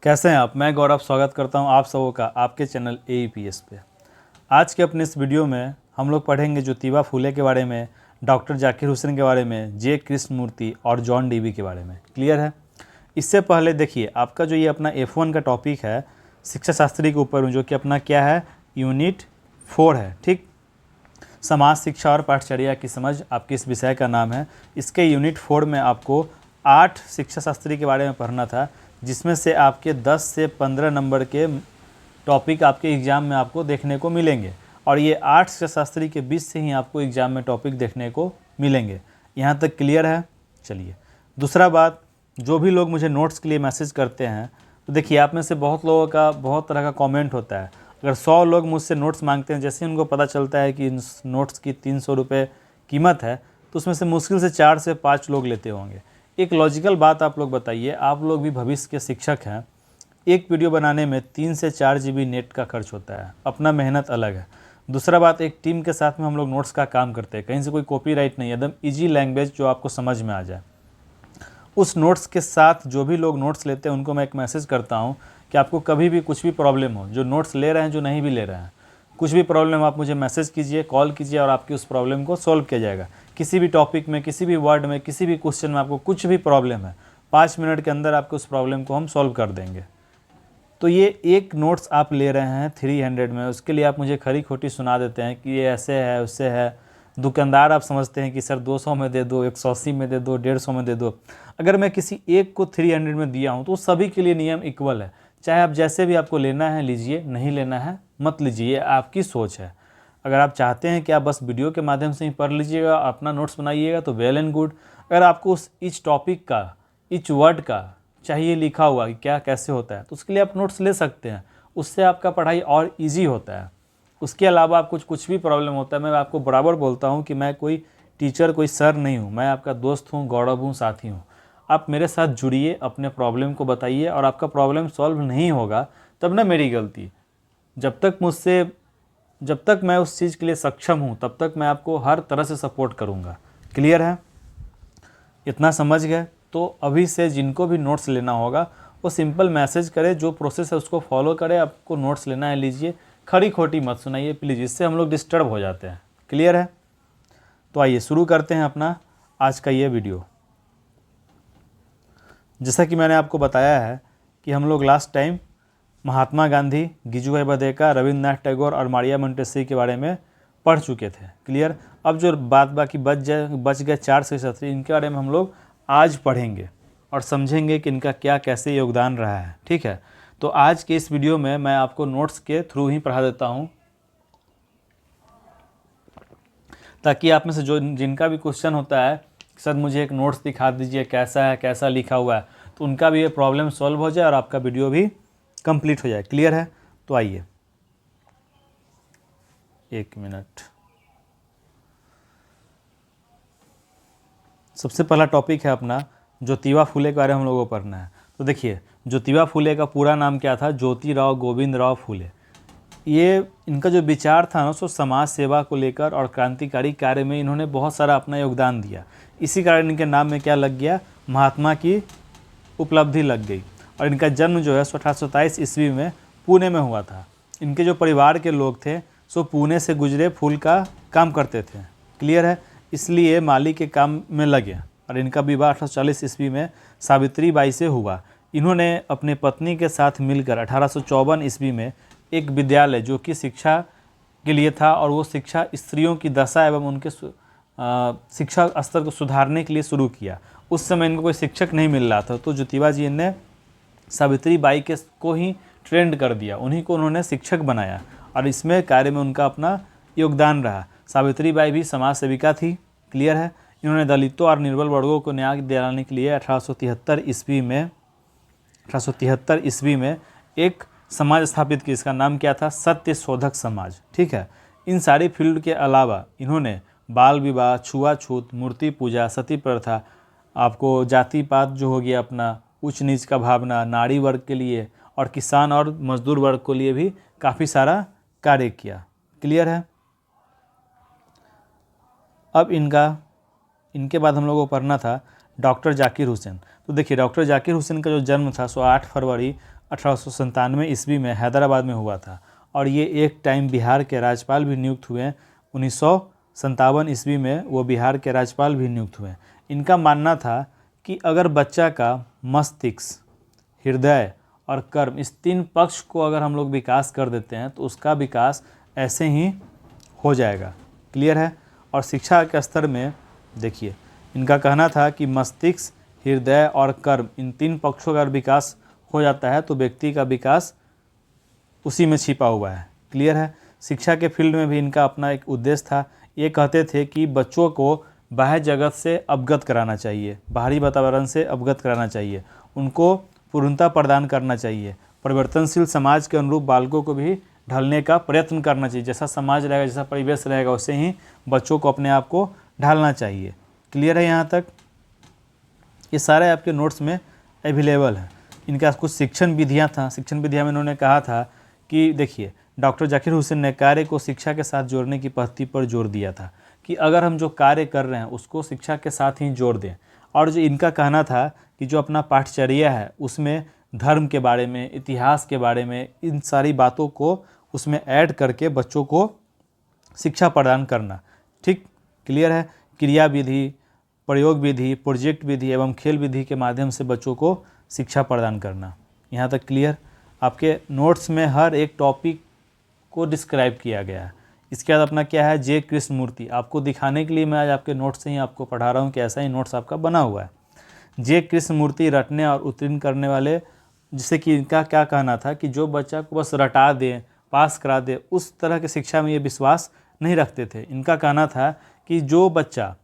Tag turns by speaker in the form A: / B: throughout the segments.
A: कैसे हैं आप। मैं गौरव स्वागत करता हूं आप सबों का आपके चैनल AEPS पे। आज के अपने इस वीडियो में हम लोग पढ़ेंगे ज्योतिबा फुले के बारे में, डॉक्टर जाकिर हुसैन के बारे में, जे कृष्णमूर्ति और जॉन डीवी के बारे में। क्लियर है। इससे पहले देखिए आपका जो ये अपना F1 का टॉपिक है शिक्षा शास्त्री के ऊपर, जो कि अपना क्या है, यूनिट 4 है। ठीक, समाज शिक्षा और पाठचर्या की समझ आपके इस विषय का नाम है। इसके यूनिट 4 में आपको 8 शिक्षा शास्त्री के बारे में पढ़ना था, जिसमें से आपके 10 से 15 नंबर के टॉपिक आपके एग्ज़ाम में आपको देखने को मिलेंगे, और ये 8 शिक्षा शास्त्री के बीच से ही आपको एग्ज़ाम में टॉपिक देखने को मिलेंगे। यहाँ तक क्लियर है। चलिए, दूसरा बात, जो भी लोग मुझे नोट्स के लिए मैसेज करते हैं, तो देखिए आप में से बहुत लोगों का बहुत तरह का कमेंट होता है। अगर 100 लोग मुझसे नोट्स मांगते हैं, जैसे ही उनको पता चलता है कि इन नोट्स की 300 रुपये कीमत है, तो उसमें से मुश्किल से 4 से 5 लोग लेते होंगे। एक लॉजिकल बात आप लोग बताइए, आप लोग भी भविष्य के शिक्षक हैं। एक वीडियो बनाने में 3 से 4 GB नेट का खर्च होता है, अपना मेहनत अलग है। दूसरा बात, एक टीम के साथ में हम लोग नोट्स का काम करते हैं, कहीं से कोई कॉपीराइट नहीं है, एकदम ईजी लैंग्वेज जो आपको समझ में आ जाए। उस नोट्स के साथ जो भी लोग नोट्स लेते हैं उनको मैं एक मैसेज करता हूँ कि आपको कभी भी कुछ भी प्रॉब्लम हो, जो नोट्स ले रहे हैं, जो नहीं भी ले रहे हैं, कुछ भी प्रॉब्लम आप मुझे मैसेज कीजिए, कॉल कीजिए, और आपकी उस प्रॉब्लम को सॉल्व किया जाएगा। किसी भी टॉपिक में, किसी भी वर्ड में, किसी भी क्वेश्चन में आपको कुछ भी प्रॉब्लम है, 5 मिनट के अंदर आपको उस प्रॉब्लम को हम सॉल्व कर देंगे। तो ये एक नोट्स आप ले रहे हैं 300 में, उसके लिए आप मुझे खरी खोटी सुना देते हैं कि ये ऐसे है, उससे है। दुकानदार आप समझते हैं कि सर 200 में दे दो, 180 में दे दो, 150 में दे दो। अगर मैं किसी एक को 300 में दिया हूँ तो सभी के लिए नियम इक्वल है। चाहे आप जैसे भी आपको लेना है लीजिए, नहीं लेना है मत लीजिए, ये आपकी सोच है। अगर आप चाहते हैं कि आप बस वीडियो के माध्यम से ही पढ़ लीजिएगा, अपना नोट्स बनाइएगा, तो वेल एंड गुड। अगर आपको उस इच टॉपिक का, इच वर्ड का चाहिए लिखा हुआ कि क्या कैसे होता है, तो उसके लिए आप नोट्स ले सकते हैं। उससे आपका पढ़ाई और ईजी होता है। उसके अलावा आप कुछ भी प्रॉब्लम होता है, मैं आपको बराबर बोलता हूँ कि मैं कोई टीचर, कोई सर नहीं हूँ, मैं आपका दोस्त हूँ, गौरव हूँ, साथी हूँ। आप मेरे साथ जुड़िए, अपने प्रॉब्लम को बताइए, और आपका प्रॉब्लम सॉल्व नहीं होगा तब ना मेरी गलती। जब तक मैं उस चीज़ के लिए सक्षम हूँ, तब तक मैं आपको हर तरह से सपोर्ट करूँगा। क्लियर है। इतना समझ गए। तो अभी से जिनको भी नोट्स लेना होगा वो सिंपल मैसेज करे, जो प्रोसेस है उसको फॉलो करे। आपको नोट्स लेना है लीजिए, खरी खोटी मत सुनाइए प्लीज़, इससे हम लोग डिस्टर्ब हो जाते हैं। क्लियर है। तो आइए शुरू करते हैं अपना आज का ये वीडियो। जैसा कि मैंने आपको बताया है कि हम लोग लास्ट टाइम महात्मा गांधी, गिजुभाई बधेका, रविंद्रनाथ टैगोर और मारिया मोंटेसरी के बारे में पढ़ चुके थे। क्लियर। अब जो बात बाकी बच गए 4 शिक्षा शास्त्री, इनके बारे में हम लोग आज पढ़ेंगे और समझेंगे कि इनका क्या कैसे योगदान रहा है। ठीक है। तो आज के इस वीडियो में मैं आपको नोट्स के थ्रू ही पढ़ा देता हूँ, ताकि आप में से जो जिनका भी क्वेश्चन होता है, सर मुझे एक नोट्स दिखा दीजिए, कैसा है, कैसा लिखा हुआ है, तो उनका भी ये प्रॉब्लम सॉल्व हो जाए और आपका वीडियो भी कंप्लीट हो जाए। क्लियर है। तो आइए, 1 मिनट। सबसे पहला टॉपिक है अपना ज्योतिबा फुले के बारे में हम लोगों को पढ़ना है। तो देखिए, ज्योतिबा फुले का पूरा नाम क्या था, ज्योतिराव गोविंद राव फुले। ये इनका जो विचार था ना, सो समाज सेवा को लेकर और क्रांतिकारी कार्य में इन्होंने बहुत सारा अपना योगदान दिया। इसी कारण इनके नाम में क्या लग गया, महात्मा की उपलब्धि लग गई। और इनका जन्म जो है 1827 ईस्वी में पुणे में हुआ था। इनके जो परिवार के लोग थे सो पुणे से गुजरे फूल का काम करते थे। क्लियर है। इसलिए माली के काम में लगे, और इनका विवाह 1840 ईस्वी में सावित्री बाई से हुआ। इन्होंने अपनी पत्नी के साथ मिलकर 1854 ईस्वी में एक विद्यालय, जो कि शिक्षा के लिए था, और वो शिक्षा स्त्रियों की दशा एवं उनके शिक्षा स्तर को सुधारने के लिए शुरू किया। उस समय इनको कोई शिक्षक नहीं मिल रहा था, तो ज्योतिबा जी ने सावित्री बाई के को ही ट्रेंड कर दिया, उन्हीं को उन्होंने शिक्षक बनाया, और इसमें कार्य में उनका अपना योगदान रहा। सावित्री बाई भी समाज सेविका थी। क्लियर है। इन्होंने दलितों और निर्बल वर्गों को न्याय दिलाने के लिए 1873 ईस्वी में एक समाज स्थापित किया। इसका नाम क्या था, सत्य शोधक समाज। ठीक है। इन सारी फील्ड के अलावा इन्होंने बाल विवाह, छुआछूत, मूर्ति पूजा, सती प्रथा, आपको जाति पात जो हो गया अपना, उच्च नीच का भावना, नारी वर्ग के लिए और किसान और मजदूर वर्ग के लिए भी काफ़ी सारा कार्य किया। क्लियर है। अब इनके बाद हम लोगों को पढ़ना था डॉक्टर जाकिर हुसैन। तो देखिए डॉक्टर जाकिर हुसैन का जो जन्म था सो 8 फरवरी 1897 ईस्वी में हैदराबाद में हुआ था और ये एक टाइम बिहार के राज्यपाल भी नियुक्त हुए। 1957 ईस्वी में वो बिहार के राज्यपाल भी नियुक्त हुए। इनका मानना था कि अगर बच्चा का मस्तिष्क, हृदय और कर्म, इस 3 पक्ष को अगर हम लोग विकास कर देते हैं तो उसका विकास ऐसे ही हो जाएगा। क्लियर है। और शिक्षा के स्तर में देखिए इनका कहना था कि मस्तिष्क, हृदय और कर्म, इन 3 पक्षों का विकास हो जाता है तो व्यक्ति का विकास उसी में छिपा हुआ है। क्लियर है। शिक्षा के फील्ड में भी इनका अपना एक उद्देश्य था। ये कहते थे कि बच्चों को बाह्य जगत से अवगत कराना चाहिए, बाहरी वातावरण से अवगत कराना चाहिए, उनको पूर्णता प्रदान करना चाहिए, परिवर्तनशील समाज के अनुरूप बालकों को भी ढलने का प्रयत्न करना चाहिए। जैसा समाज रहेगा, जैसा परिवेश रहेगा, उससे ही बच्चों को अपने आप को ढालना चाहिए। क्लियर है यहाँ तक। ये सारे आपके नोट्स में अवेलेबल है। इनका कुछ शिक्षण विधियाँ था। शिक्षण विधियाँ में इन्होंने कहा था कि देखिए डॉक्टर जाकिर हुसैन ने कार्य को शिक्षा के साथ जोड़ने की पद्धति पर जोर दिया था कि अगर हम जो कार्य कर रहे हैं उसको शिक्षा के साथ ही जोड़ दें। और जो इनका कहना था कि जो अपना पाठचर्या है उसमें धर्म के बारे में, इतिहास के बारे में, इन सारी बातों को उसमें ऐड करके बच्चों को शिक्षा प्रदान करना। ठीक, क्लियर है। क्रिया विधि, प्रयोग विधि, प्रोजेक्ट विधि एवं खेल विधि के माध्यम से बच्चों को शिक्षा प्रदान करना। यहाँ तक क्लियर। आपके नोट्स में हर एक टॉपिक को डिस्क्राइब किया गया है। इसके बाद अपना क्या है, जे कृष्णमूर्ति। आपको दिखाने के लिए मैं आज आपके नोट्स से ही आपको पढ़ा रहा हूँ कि ऐसा ही नोट्स आपका बना हुआ है। जे कृष्णमूर्ति रटने और उत्तीर्ण करने वाले, जिससे कि इनका क्या कहना था कि जो बच्चा को बस रटा दे, पास करा दे, उस तरह की शिक्षा में ये विश्वास नहीं रखते थे। इनका कहना था कि जो बच्चा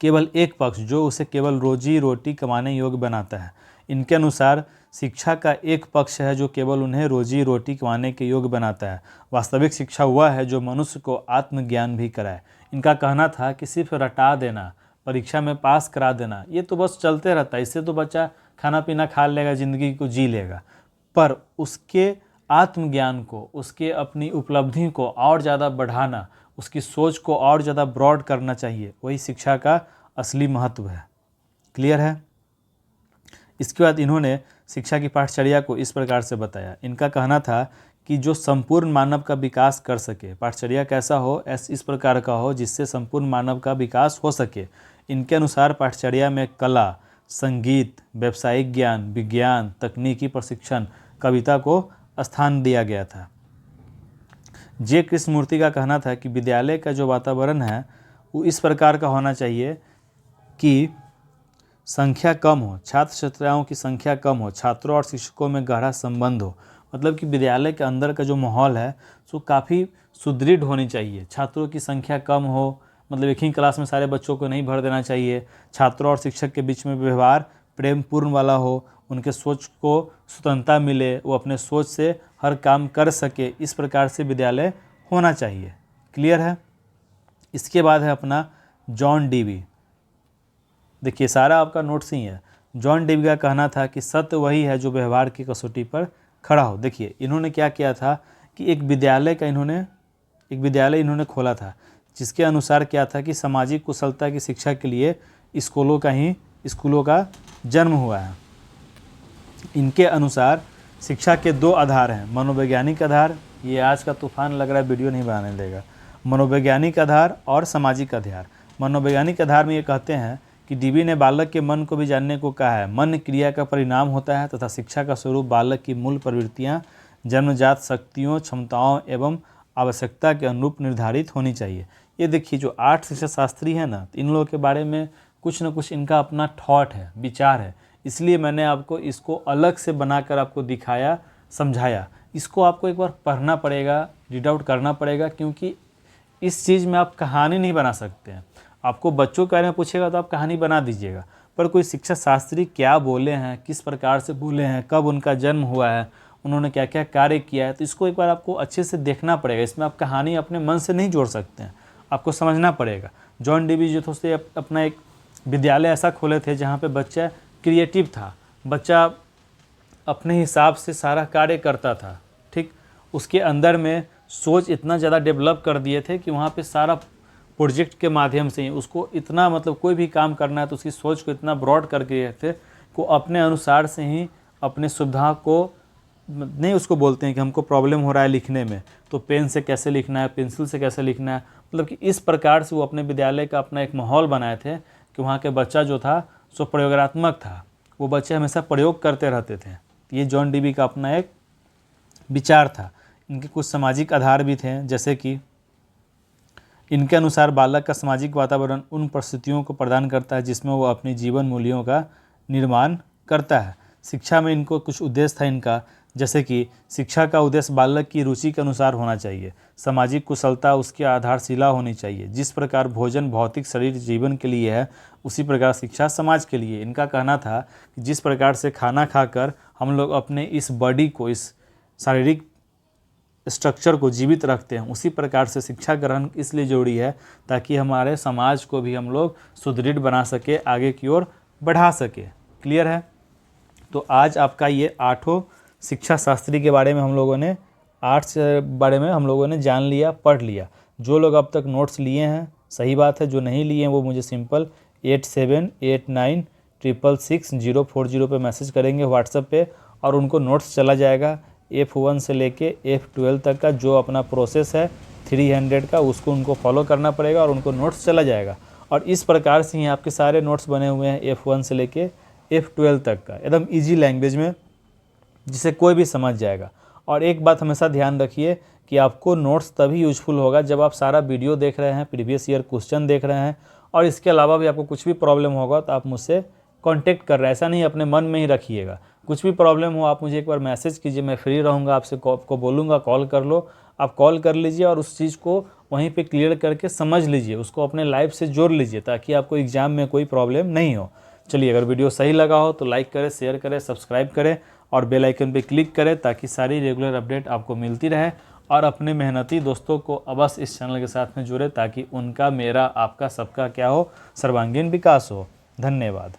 A: केवल एक पक्ष, जो उसे केवल रोजी रोटी कमाने योग्य बनाता है, इनके अनुसार शिक्षा का एक पक्ष है जो केवल उन्हें रोजी रोटी कमाने के योग्य बनाता है। वास्तविक शिक्षा वह है जो मनुष्य को आत्मज्ञान भी कराए। इनका कहना था कि सिर्फ रटा देना, परीक्षा में पास करा देना, ये तो बस चलते रहता है, इससे तो बच्चा खाना पीना खा लेगा, ज़िंदगी को जी लेगा, पर उसके आत्मज्ञान को, उसके अपनी उपलब्धि को और ज़्यादा बढ़ाना, उसकी सोच को और ज़्यादा ब्रॉड करना चाहिए, वही शिक्षा का असली महत्व है। क्लियर है। इसके बाद इन्होंने शिक्षा की पाठचर्या को इस प्रकार से बताया। इनका कहना था कि जो संपूर्ण मानव का विकास कर सके, पाठचर्या कैसा हो, इस प्रकार का हो जिससे संपूर्ण मानव का विकास हो सके। इनके अनुसार पाठचर्या में कला, संगीत, व्यावसायिक ज्ञान, विज्ञान, तकनीकी प्रशिक्षण, कविता को स्थान दिया गया था। जे कृष्णमूर्ति का कहना था कि विद्यालय का जो वातावरण है वो इस प्रकार का होना चाहिए कि संख्या कम हो, छात्र छात्राओं की संख्या कम हो, छात्रों और शिक्षकों में गहरा संबंध हो। मतलब कि विद्यालय के अंदर का जो माहौल है वो काफ़ी सुदृढ़ होनी चाहिए। छात्रों की संख्या कम हो, मतलब एक ही क्लास में सारे बच्चों को नहीं भर देना चाहिए। छात्रों और शिक्षक के बीच में व्यवहार प्रेमपूर्ण वाला हो, उनके सोच को स्वतंत्रता मिले, वो अपने सोच से हर काम कर सके, इस प्रकार से विद्यालय होना चाहिए। क्लियर है। इसके बाद है अपना जॉन डीवी। देखिए सारा आपका नोट्स ही है। जॉन डीवी का कहना था कि सत्य वही है जो व्यवहार की कसौटी पर खड़ा हो। देखिए इन्होंने क्या किया था कि एक विद्यालय इन्होंने खोला था, जिसके अनुसार क्या था कि सामाजिक कुशलता की शिक्षा के लिए स्कूलों का जन्म हुआ है। इनके अनुसार शिक्षा के 2 आधार हैं, मनोवैज्ञानिक आधार, ये आज का तूफान लग रहा है, वीडियो नहीं बनाने देगा, मनोवैज्ञानिक आधार और सामाजिक आधार। मनोवैज्ञानिक आधार में ये कहते हैं कि डीवी ने बालक के मन को भी जानने को कहा है। मन क्रिया का परिणाम होता है तथा शिक्षा का स्वरूप बालक की मूल प्रवृत्तियाँ, जन्मजात शक्तियों, क्षमताओं एवं आवश्यकता के अनुरूप निर्धारित होनी चाहिए। ये देखिए जो 8 शिक्षा शास्त्री है ना, इन लोगों के बारे में कुछ न कुछ इनका अपना थॉट है, विचार है, इसलिए मैंने आपको इसको अलग से बनाकर आपको दिखाया, समझाया। इसको आपको एक बार पढ़ना पड़ेगा, रीड आउट करना पड़ेगा, क्योंकि इस चीज़ में आप कहानी नहीं बना सकते हैं। आपको बच्चों के बारे में पूछेगा तो आप कहानी बना दीजिएगा, पर कोई शिक्षा शास्त्री क्या बोले हैं, किस प्रकार से बोले हैं, कब उनका जन्म हुआ है, उन्होंने क्या क्या कार्य किया है, तो इसको एक बार आपको अच्छे से देखना पड़ेगा। इसमें आप कहानी अपने मन से नहीं जोड़ सकते हैं, आपको समझना पड़ेगा। जॉन डीवी जो थे अपना एक विद्यालय ऐसा खोले थे जहाँ पे बच्चा क्रिएटिव था, बच्चा अपने हिसाब से सारा कार्य करता था। ठीक, उसके अंदर में सोच इतना ज़्यादा डेवलप कर दिए थे कि वहाँ पे सारा प्रोजेक्ट के माध्यम से ही उसको इतना मतलब कोई भी काम करना है तो उसकी सोच को इतना ब्रॉड करके थे को अपने अनुसार से ही अपने सुविधा को नहीं उसको बोलते हैं कि हमको प्रॉब्लम हो रहा है लिखने में तो पेन से कैसे लिखना है, पेंसिल से कैसे लिखना है, मतलब कि इस प्रकार से वो अपने विद्यालय का अपना एक माहौल बनाए थे कि वहाँ के बच्चा जो था सो प्रयोगात्मक था, वो बच्चे हमेशा प्रयोग करते रहते थे। ये जॉन डीवी का अपना एक विचार था। इनके कुछ सामाजिक आधार भी थे, जैसे कि इनके अनुसार बालक का सामाजिक वातावरण उन परिस्थितियों को प्रदान करता है जिसमें वो अपने जीवन मूल्यों का निर्माण करता है। शिक्षा में इनको कुछ उद्देश्य था इनका, जैसे कि शिक्षा का उद्देश्य बालक की रुचि के अनुसार होना चाहिए, सामाजिक कुशलता उसकी आधारशिला होनी चाहिए, जिस प्रकार भोजन भौतिक शरीर जीवन के लिए है उसी प्रकार शिक्षा समाज के लिए। इनका कहना था कि जिस प्रकार से खाना खाकर हम लोग अपने इस बॉडी को, इस शारीरिक स्ट्रक्चर को जीवित रखते हैं, उसी प्रकार से शिक्षा ग्रहण इसलिए जरूरी है ताकि हमारे समाज को भी हम लोग सुदृढ़ बना सके, आगे की ओर बढ़ा सके। क्लियर है? तो आज आपका ये 8 शिक्षा शास्त्री के बारे में हम लोगों ने 8 बारे में हम लोगों ने जान लिया, पढ़ लिया। जो लोग अब तक नोट्स लिए हैं सही बात है, जो नहीं लिए हैं वो मुझे सिंपल 8789666040 पे मैसेज करेंगे व्हाट्सएप पे और उनको नोट्स चला जाएगा। F1 से लेके F12 तक का जो अपना प्रोसेस है 300 का, उसको उनको फॉलो करना पड़ेगा और उनको नोट्स चला जाएगा। और इस प्रकार से ही आपके सारे नोट्स बने हुए हैं F1 से लेके F12 तक का, एकदम इजी लैंग्वेज में जिसे कोई भी समझ जाएगा। और एक बात हमेशा ध्यान रखिए कि आपको नोट्स तभी यूजफुल होगा जब आप सारा वीडियो देख रहे हैं, प्रीवियस ईयर क्वेश्चन देख रहे हैं और इसके अलावा भी आपको कुछ भी प्रॉब्लम होगा तो आप मुझसे कांटेक्ट कर रहे हैं। ऐसा नहीं अपने मन में ही रखिएगा, कुछ भी प्रॉब्लम हो आप मुझे एक बार मैसेज कीजिए, मैं फ्री रहूँगा, आपको बोलूँगा कॉल कर लो। आप कॉल कर लीजिए और उस चीज़ को वहीं पे क्लियर करके समझ लीजिए, उसको अपने लाइफ से जोड़ लीजिए ताकि आपको एग्ज़ाम में कोई प्रॉब्लम नहीं हो। चलिए, अगर वीडियो सही लगा हो तो लाइक करें, शेयर करें, सब्सक्राइब करें और बेल आइकन पे क्लिक करें ताकि सारी रेगुलर अपडेट आपको मिलती रहे। और अपने मेहनती दोस्तों को अवश्य इस चैनल के साथ में जुड़े ताकि उनका, मेरा, आपका, सबका क्या हो, सर्वांगीण विकास हो। धन्यवाद।